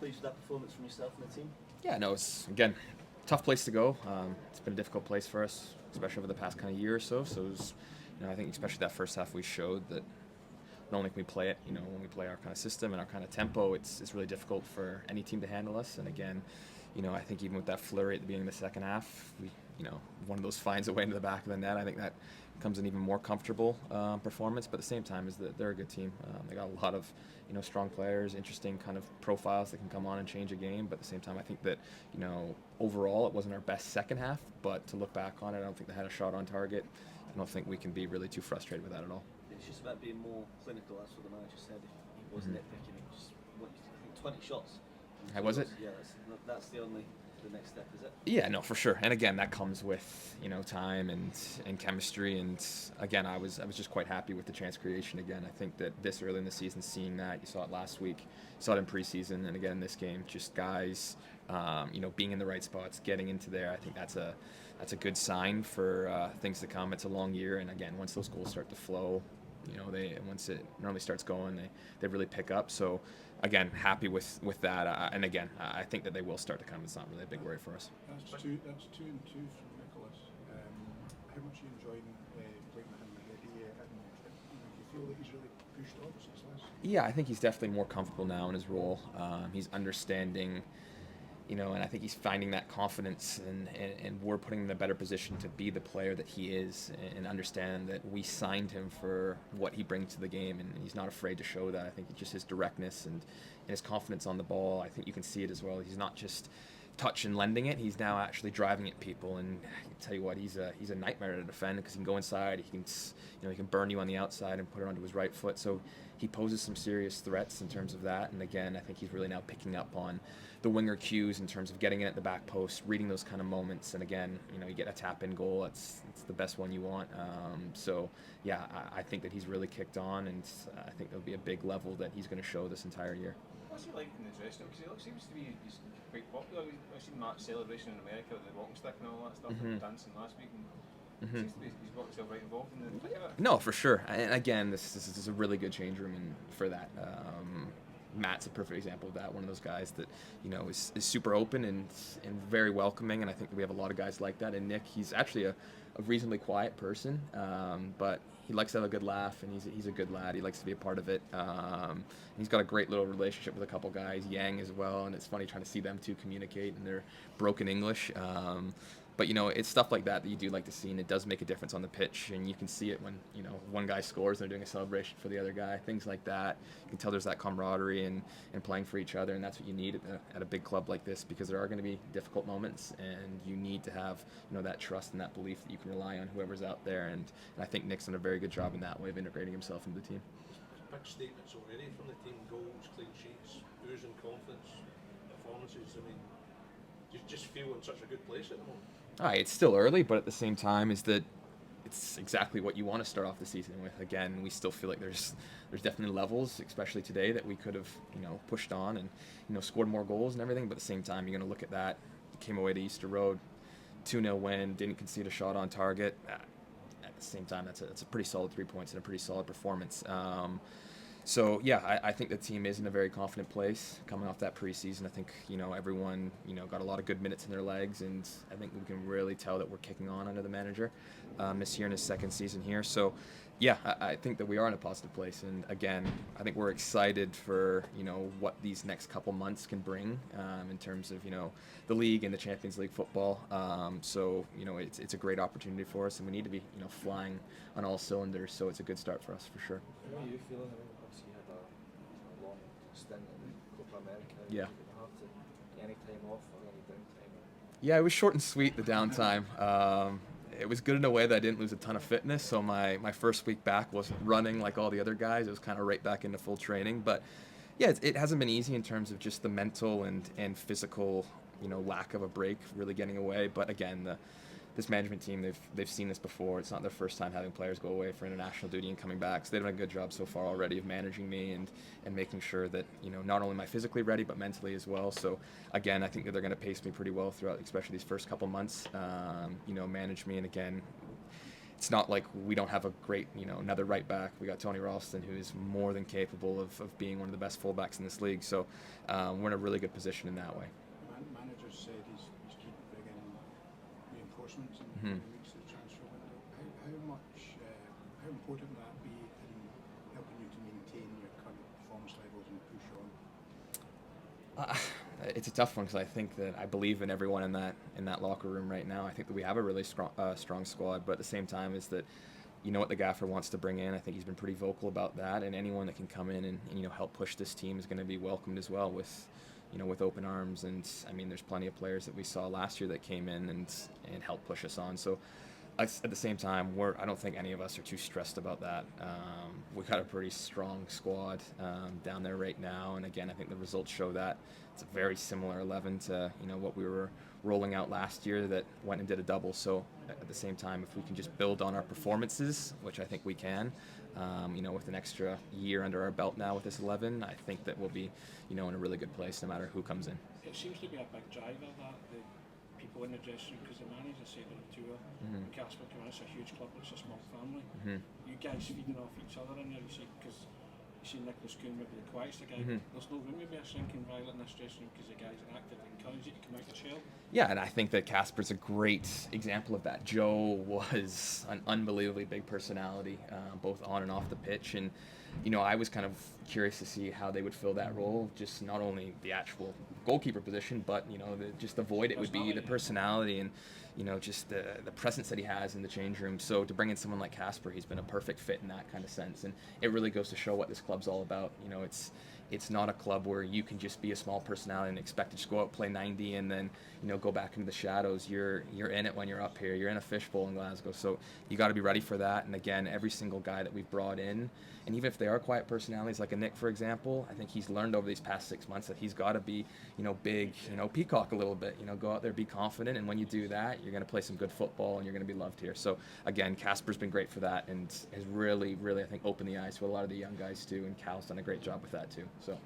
pleased with that performance from yourself and the team? Yeah, no, it's, again, tough place to go. It's been a difficult place for us, especially over the past kind of year or so. So, it was, I think especially that first half we showed that not only can we play it, when we play our kind of system and our kind of tempo, it's really difficult for any team to handle us. And again, I think even with that flurry at the beginning of the second half, we, one of those finds a way into the back of the net. I think that becomes an even more comfortable performance. But at the same time, is that they're a good team. They got a lot of strong players, interesting kind of profiles that can come on and change a game. But at the same time, I think that overall it wasn't our best second half. But to look back on it, I don't think they had a shot on target. I don't think we can be really too frustrated with that at all. It's just about being more clinical, as what the manager said. If he was nitpicking, it just I think 20 shots. How was it? Yeah, that's the next step, is it? Yeah, no, for sure. And again, that comes with time and chemistry. And again, I was just quite happy with the chance creation. Again, I think that this early in the season, seeing that, you saw it last week, you saw it in preseason, and again in this game, just guys, being in the right spots, getting into there. I think that's a good sign for things to come. It's a long year, and again, once those goals start to flow, once it normally starts going, they really pick up. So again, happy with that. And again, I think that they will start to come. It's not really a big worry for us. That's two and two from Nicholas. How much are you enjoying playing with him already? And you feel that he's really pushed on since last? Yeah, I think he's definitely more comfortable now in his role. He's understanding. And I think he's finding that confidence, and we're putting him in a better position to be the player that he is, and understand that we signed him for what he brings to the game, and he's not afraid to show that. I think it's just his directness and his confidence on the ball. I think you can see it as well. He's not just touch and lending it. He's now actually driving at people, and I can tell you what, he's a nightmare to defend, because he can go inside, he can burn you on the outside and put it onto his right foot. So he poses some serious threats in terms of that. And again, I think he's really now picking up on the winger cues in terms of getting in at the back post, reading those kind of moments. And again, you get a tap-in goal. It's the best one you want. So yeah, I think that he's really kicked on, and I think there'll be a big level that he's going to show this entire year. What's he like in the dressing room? Because he seems to be quite popular. I've seen Matt's celebration in America with the walking stick and all that stuff, and dancing last week. And seems to be he's got himself right involved in the thick of it. No, for sure. And again, this is a really good change room for that. Matt's a perfect example of that. One of those guys that is super open and very welcoming, and I think that we have a lot of guys like that. And Nick, he's actually a reasonably quiet person, but he likes to have a good laugh, and he's a good lad. He likes to be a part of it. He's got a great little relationship with a couple guys, Yang as well, and it's funny trying to see them two communicate in their broken English. But it's stuff like that you do like to see, and it does make a difference on the pitch, and you can see it when one guy scores and they're doing a celebration for the other guy, things like that. You can tell there's that camaraderie and playing for each other, and that's what you need at a big club like this, because there are going to be difficult moments, and you need to have that trust and that belief that you can rely on whoever's out there, and I think Nick's done a very good job in that way of integrating himself into the team. Big statements already from the team: goals, clean sheets, oozing confidence, performances. I mean, you just feel in such a good place at the moment. It's still early, but at the same time, is that it's exactly what you want to start off the season with. Again, we still feel like there's definitely levels, especially today, that we could have pushed on and scored more goals and everything. But at the same time, you're going to look at that. Came away to Easter Road, 2-0 win, didn't concede a shot on target. At the same time, that's a pretty solid 3 points and a pretty solid performance. So yeah, I think the team is in a very confident place coming off that preseason. I think everyone got a lot of good minutes in their legs, and I think we can really tell that we're kicking on under the manager this year in his second season here. So yeah, I think that we are in a positive place, and again, I think we're excited for what these next couple months can bring in terms of the league and the Champions League football. So it's a great opportunity for us, and we need to be flying on all cylinders. So it's a good start for us for sure. How are you feeling? Obviously, you had a long stint in Copa America. Yeah. Did you have to get any time off or any downtime? Yeah, it was short and sweet, the downtime. It was good in a way that I didn't lose a ton of fitness, so my first week back wasn't running like all the other guys. It was kind of right back into full training. But yeah, it hasn't been easy in terms of just the mental and physical, lack of a break, really getting away. But again, this management team, they've seen this before. It's not their first time having players go away for international duty and coming back. So they've done a good job so far already of managing me and making sure that not only am I physically ready but mentally as well. So again, I think that they're going to pace me pretty well throughout, especially these first couple months. Manage me, and again, it's not like we don't have a great, another right back. We got Tony Ralston, who is more than capable of being one of the best fullbacks in this league. So we're in a really good position in that way. Manager said he's keen to bring in reinforcements in the weeks of the transfer window. How important will that be in helping you to maintain your current performance levels and push on? It's a tough one because I believe in everyone in that locker room right now. I think that we have a really strong squad, but at the same time is that what the gaffer wants to bring in. I think he's been pretty vocal about that, and anyone that can come in and help push this team is going to be welcomed as well with open arms. And I mean, there's plenty of players that we saw last year that came in and helped push us on. So at the same time, I don't think any of us are too stressed about that. We've got a pretty strong squad down there right now, and again, I think the results show that. It's a very similar 11 to what we were rolling out last year that went and did a double. So at the same time, if we can just build on our performances, which I think we can, with an extra year under our belt now with this 11, I think that we'll be in a really good place no matter who comes in. It seems to be a big driver that the people in the dressing room, because the manager said on tour, when Casper came in, it's a huge club, it's a small family. You guys feeding off each other in there, you see, because you see Nicholas Kuhn, maybe the quietest guy. There's no room to be a shrinking violet in this dressing room because the guys are active and encourage you to come out the shell. Yeah, and I think that Casper's a great example of that. Joe was an unbelievably big personality, both on and off the pitch, and I was kind of curious to see how they would fill that role, just not only the actual goalkeeper position, but just the void it would be, the personality, and just the presence that he has in the change room. So to bring in someone like Casper, he's been a perfect fit in that kind of sense, and it really goes to show what this club's all about. It's not a club where you can just be a small personality and expect to just go out, play 90, and then go back into the shadows. You're in it when you're up here. You're in a fishbowl in Glasgow, so you got to be ready for that. And again, every single guy that we've brought in, and even if they are quiet personalities like a Nick, for example, I think he's learned over these past 6 months that he's got to be big, peacock a little bit. Go out there, be confident, and when you do that, you're going to play some good football and you're going to be loved here. So again, Casper's been great for that and has really, really, I think, opened the eyes to a lot of the young guys too, and Cal's done a great job with that too. So